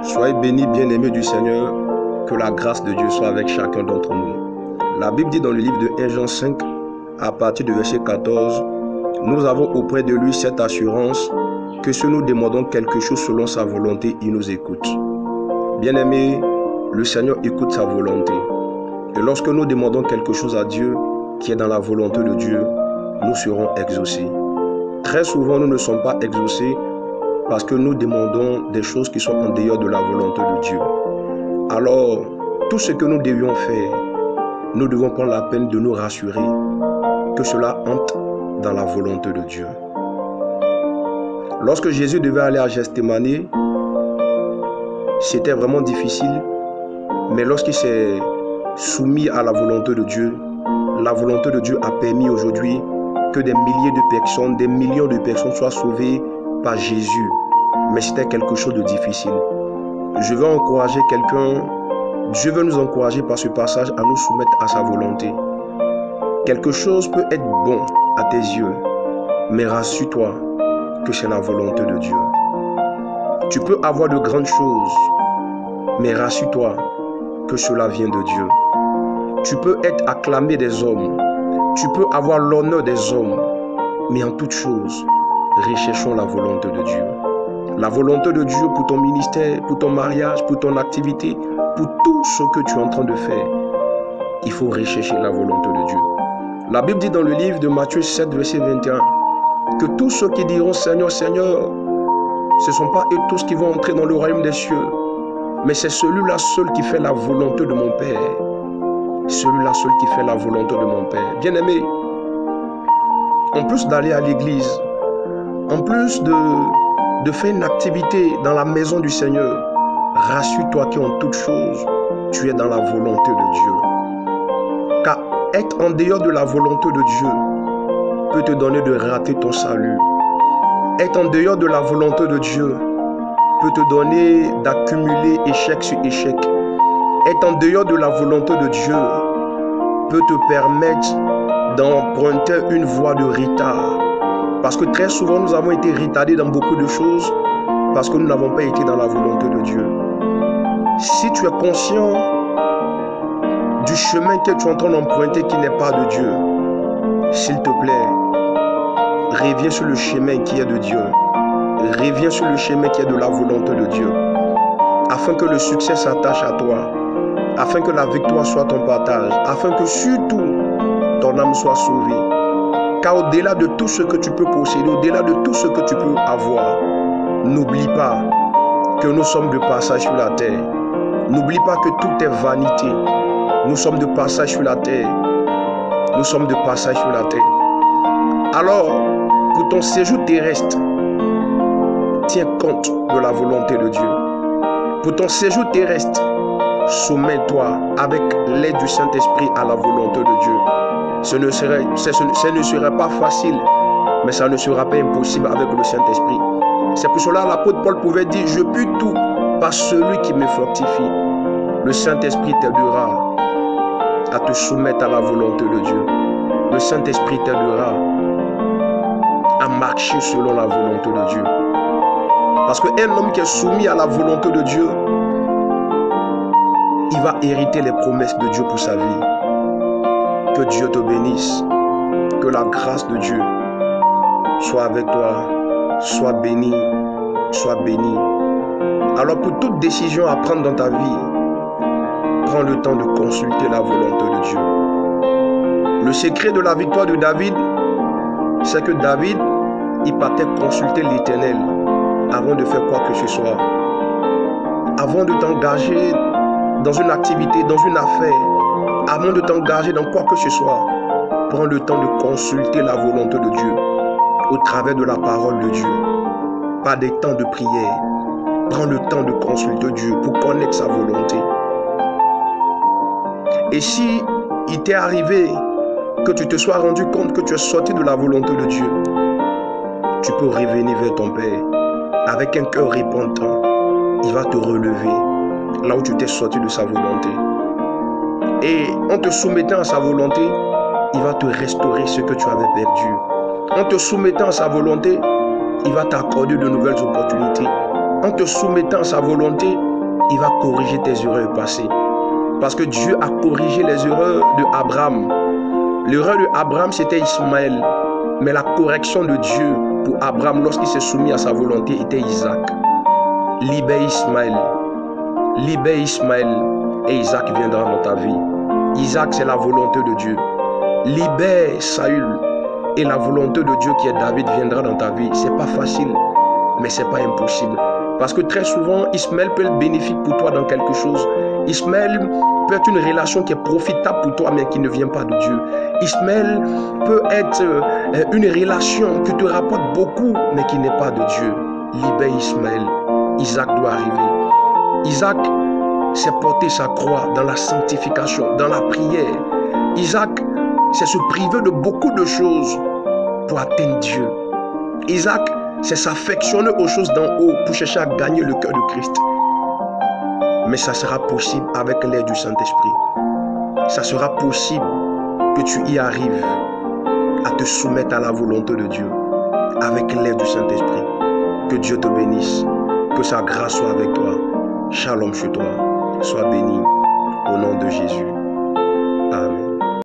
Soyez bénis, bien-aimés du Seigneur, que la grâce de Dieu soit avec chacun d'entre nous. La Bible dit dans le livre de 1 Jean 5, à partir du verset 14, nous avons auprès de lui cette assurance que si nous demandons quelque chose selon sa volonté, il nous écoute. Bien-aimés, le Seigneur écoute sa volonté. Et lorsque nous demandons quelque chose à Dieu qui est dans la volonté de Dieu, nous serons exaucés. Très souvent, nous ne sommes pas exaucés parce que nous demandons des choses qui sont en dehors de la volonté de Dieu. Alors, tout ce que nous devions faire, nous devons prendre la peine de nous rassurer que cela entre dans la volonté de Dieu. Lorsque Jésus devait aller à Gethsémani, c'était vraiment difficile, mais lorsqu'il s'est soumis à la volonté de Dieu a permis aujourd'hui que des milliers de personnes, des millions de personnes soient sauvées par Jésus. Mais c'était quelque chose de difficile. Je veux encourager quelqu'un, Dieu veut nous encourager par ce passage à nous soumettre à sa volonté. Quelque chose peut être bon à tes yeux, mais rassure-toi que c'est la volonté de Dieu. Tu peux avoir de grandes choses, mais rassure-toi que cela vient de Dieu. Tu peux être acclamé des hommes, tu peux avoir l'honneur des hommes, mais en toute chose, recherchons la volonté de Dieu. La volonté de Dieu pour ton ministère, pour ton mariage, pour ton activité, pour tout ce que tu es en train de faire, il faut rechercher la volonté de Dieu. La Bible dit dans le livre de Matthieu 7, verset 21, que tous ceux qui diront Seigneur, Seigneur, ce ne sont pas eux tous qui vont entrer dans le royaume des cieux, mais c'est celui-là seul qui fait la volonté de mon Père. Celui-là seul qui fait la volonté de mon Père. Bien-aimé, en plus d'aller à l'église, en plus de faire une activité dans la maison du Seigneur, rassure-toi qu'en toute chose, tu es dans la volonté de Dieu. Car être en dehors de la volonté de Dieu peut te donner de rater ton salut. Être en dehors de la volonté de Dieu peut te donner d'accumuler échec sur échec. Être en dehors de la volonté de Dieu peut te permettre d'emprunter une voie de retard. Parce que très souvent, nous avons été retardés dans beaucoup de choses parce que nous n'avons pas été dans la volonté de Dieu. Si tu es conscient du chemin que tu es en train d'emprunter qui n'est pas de Dieu, s'il te plaît, reviens sur le chemin qui est de Dieu. Reviens sur le chemin qui est de la volonté de Dieu. Afin que le succès s'attache à toi. Afin que la victoire soit ton partage. Afin que surtout ton âme soit sauvée. Car au-delà de tout ce que tu peux posséder, au-delà de tout ce que tu peux avoir, n'oublie pas que nous sommes de passage sur la terre. N'oublie pas que tout est vanité. Nous sommes de passage sur la terre. Nous sommes de passage sur la terre. Alors, pour ton séjour terrestre, tiens compte de la volonté de Dieu. Pour ton séjour terrestre, soumets-toi avec l'aide du Saint-Esprit à la volonté de Dieu. Ce ne serait pas facile, mais ça ne sera pas impossible avec le Saint-Esprit. C'est pour cela que l'apôtre Paul pouvait dire « Je puis tout par celui qui me fortifie ». Le Saint-Esprit t'aidera à te soumettre à la volonté de Dieu. Le Saint-Esprit t'aidera à marcher selon la volonté de Dieu. Parce qu'un homme qui est soumis à la volonté de Dieu, il va hériter les promesses de Dieu pour sa vie. Que Dieu te bénisse. Que la grâce de Dieu soit avec toi. Sois béni. Sois béni. Alors pour toute décision à prendre dans ta vie, prends le temps de consulter la volonté de Dieu. Le secret de la victoire de David, c'est que David, il partait consulter l'Éternel avant de faire quoi que ce soit. Avant de t'engager dans une activité, dans une affaire, avant de t'engager dans quoi que ce soit, prends le temps de consulter la volonté de Dieu au travers de la parole de Dieu. Pas des temps de prière. Prends le temps de consulter Dieu pour connaître sa volonté. Et si il t'est arrivé que tu te sois rendu compte que tu es sorti de la volonté de Dieu, tu peux revenir vers ton Père avec un cœur repentant. Il va te relever là où tu t'es sorti de sa volonté. Et en te soumettant à sa volonté, il va te restaurer ce que tu avais perdu. En te soumettant à sa volonté, il va t'accorder de nouvelles opportunités. En te soumettant à sa volonté, il va corriger tes erreurs passées. Parce que Dieu a corrigé les erreurs d'Abraham. L'erreur d'Abraham, c'était Ismaël. Mais la correction de Dieu pour Abraham, lorsqu'il s'est soumis à sa volonté, était Isaac. Libère Ismaël. Libère Ismaël et Isaac viendra dans ta vie. Isaac, c'est la volonté de Dieu. Libère Saül et la volonté de Dieu qui est David viendra dans ta vie. C'est pas facile, mais c'est pas impossible. Parce que très souvent, Ismaël peut être bénéfique pour toi dans quelque chose. Ismaël peut être une relation qui est profitable pour toi, mais qui ne vient pas de Dieu. Ismaël peut être une relation qui te rapporte beaucoup, mais qui n'est pas de Dieu. Libère Ismaël. Isaac doit arriver. Isaac s'est porté sa croix dans la sanctification, dans la prière. Isaac, c'est se priver de beaucoup de choses pour atteindre Dieu. Isaac, c'est s'affectionner aux choses d'en haut pour chercher à gagner le cœur de Christ. Mais ça sera possible avec l'aide du Saint-Esprit. Ça sera possible que tu y arrives à te soumettre à la volonté de Dieu avec l'aide du Saint-Esprit. Que Dieu te bénisse. Que sa grâce soit avec toi. Shalom chez toi. Sois béni au nom de Jésus.